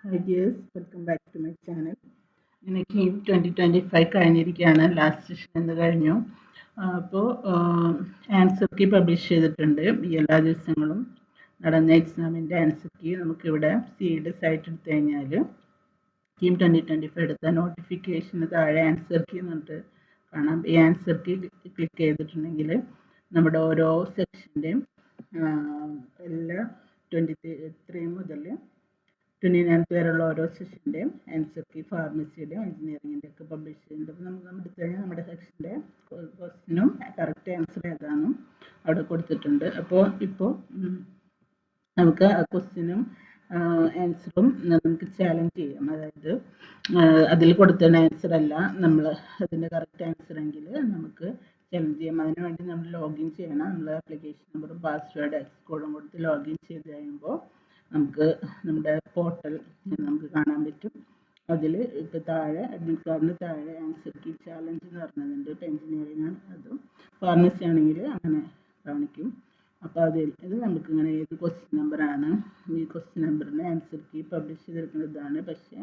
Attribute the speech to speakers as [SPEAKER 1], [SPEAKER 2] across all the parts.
[SPEAKER 1] Hi dears, welcome back to my channel. എനിക്ക് 2025 കഴിഞ്ഞിരിക്കുകയാണ്. Last session എന്ന് കഴിഞ്ഞു. അപ്പോൾ ആൻസർ കീ പബ്ലിഷ് ചെയ്തിട്ടുണ്ട്. ഈ എല്ലാ ദിവസങ്ങളും നടന്ന എക്സാമിൻ്റെ ആൻസർ കീ നമുക്കിവിടെ സീഡ് സൈറ്റ് എടുത്തു കഴിഞ്ഞാൽ കീം 2025 എടുത്ത നോട്ടിഫിക്കേഷന് താഴെ ആൻസർ കീ എന്നിട്ട് കാണാം. ഈ ആൻസർ കീ ക്ലിക്ക് ചെയ്തിട്ടുണ്ടെങ്കിൽ നമ്മുടെ ഓരോ സെക്ഷൻ്റെയും എല്ലാ 23 മുതൽ 29 വരെയുള്ള ഓരോ സെഷൻ്റെയും ആൻസർ കീ ഫാർമസിയുടെയും എഞ്ചിനീയറിംഗിൻ്റെ ഒക്കെ പബ്ലിഷ് ചെയ്യുന്നുണ്ട്. അപ്പോൾ നമുക്ക് എടുത്തു കഴിഞ്ഞാൽ നമ്മുടെ സെക്ഷൻ്റെ ക്വസ്റ്റിനും കറക്റ്റ് ആൻസർ ഏതാണെന്നും അവിടെ കൊടുത്തിട്ടുണ്ട്. അപ്പോൾ ഇപ്പോൾ നമുക്ക് ആ ക്വസ്റ്റിനും ആൻസറും നമുക്ക് ചാലഞ്ച് ചെയ്യാം. അതായത് അതിൽ കൊടുത്തുന്ന ആൻസർ അല്ല നമ്മൾ അതിൻ്റെ കറക്റ്റ് ആൻസർ എങ്കിൽ നമുക്ക് ചലഞ്ച് ചെയ്യാം. അതിനുവേണ്ടി നമ്മൾ ലോഗിൻ ചെയ്യണം. നമ്മൾ ആപ്ലിക്കേഷൻ നമ്പറും പാസ്വേഡ് കോഡും കൊടുത്ത് ലോഗിൻ ചെയ്ത് കഴിയുമ്പോൾ നമുക്ക് നമ്മുടെ പോർട്ടൽ നമുക്ക് കാണാൻ പറ്റും. അതിൽ ഇപ്പോൾ താഴെ അഡ്മിറ്റ് കാർഡിന് താഴെ ആൻസർ കീ ചാലഞ്ച് എന്ന് പറഞ്ഞതുണ്ട്. ഇപ്പോൾ എഞ്ചിനീയറിംഗ് ആണ്, അതും ഫാർമസി ആണെങ്കിൽ അങ്ങനെ കാണിക്കും. അപ്പോൾ അതിൽ ഇത് നമുക്കിങ്ങനെ ഏത് ക്വസ്റ്റ്യൻ നമ്പറാണ്, ഈ ക്വസ്റ്റ്യൻ നമ്പറിന് ആൻസർ കീ പബ്ലിഷ് ചെയ്തിരിക്കുന്നത് ഇതാണ്, പക്ഷേ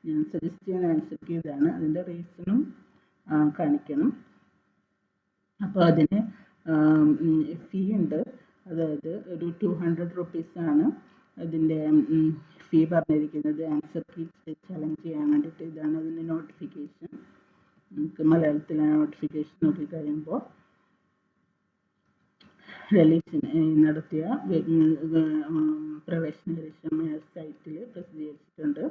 [SPEAKER 1] ഞാൻ സജസ്റ്റ് ചെയ്യുന്ന ആൻസർ കീ ഇതാണ്, അതിൻ്റെ റീസണും കാണിക്കണം. അപ്പോൾ അതിന് ഫീ ഉണ്ട്. അതായത് ഒരു 200 റുപ്പീസാണ് അതിൻ്റെ ഫീ പറഞ്ഞിരിക്കുന്നത്. ആൻസർ കീ ചലഞ്ച് ചെയ്യാൻ വേണ്ടിയിട്ട് ഇതാണ് അതിൻ്റെ നോട്ടിഫിക്കേഷൻ. നമുക്ക് മലയാളത്തിലെ നോട്ടിഫിക്കേഷൻ നോക്കി കഴിയുമ്പോൾ റിലീസ് നടത്തിയ പ്രവേശന പരീക്ഷ സൈറ്റിൽ പ്രസിദ്ധീകരിച്ചിട്ടുണ്ട്.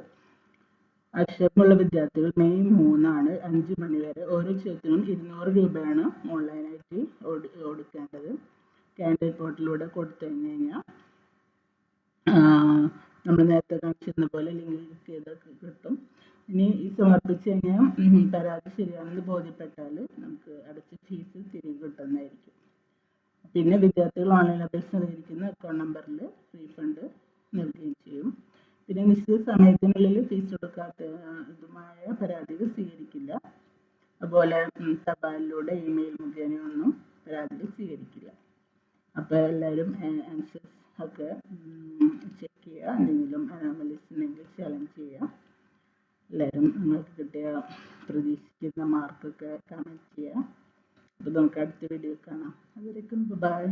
[SPEAKER 1] അക്ഷരമുള്ള വിദ്യാർത്ഥികൾ മെയ് 3 5 മണി വരെ ഓരോ ചോദ്യത്തിനും 200 രൂപയാണ് ഓൺലൈനായിട്ട് കൊടുക്കേണ്ടത്. കാൻഡിഡേറ്റ് പോർട്ടലിലൂടെ കൊടുത്തു കഴിഞ്ഞാൽ നമ്മൾ നേരത്തെ കാണിച്ചിരുന്ന പോലെ ലിങ്ക് ക്ലിക്ക് ചെയ്താൽ കിട്ടും. ഇനി ഈ സമർപ്പിച്ച് കഴിഞ്ഞാൽ പരാതി ശരിയാണെന്ന് ബോധ്യപ്പെട്ടാൽ നമുക്ക് അടച്ച ഫീസ് തിരികെ കിട്ടുന്നതായിരിക്കും. പിന്നെ വിദ്യാർത്ഥികൾ ഓൺലൈൻ അപേക്ഷ നൽകിയിരിക്കുന്ന അക്കൗണ്ട് നമ്പറിൽ റീഫണ്ട് നൽകുകയും ചെയ്യും. പിന്നെ നിശ്ചിത സമയത്തിനുള്ളിൽ ഫീസ് കൊടുക്കാത്തതുമായ പരാതികൾ സ്വീകരിക്കില്ല. അതുപോലെ തപാലിലൂടെ ഇമെയിൽ മുഖേനയൊന്നും പരാതികൾ സ്വീകരിക്കില്ല. അപ്പോൾ എല്ലാവരും ആൻസേഴ്സ് ഒക്കെ ചെക്ക് ചെയ്യുക. എന്തെങ്കിലും അനോമലീസ് ഉണ്ടെങ്കിൽ ചലഞ്ച് ചെയ്യുക. എല്ലാവരും നിങ്ങൾക്ക് കിട്ടിയ പ്രതീക്ഷിക്കുന്ന മാർക്കൊക്കെ കമൻറ്റ് ചെയ്യുക. അപ്പോൾ നമുക്ക് അടുത്ത വീഡിയോ കാണാം. അതുവരേക്കും ബൈ.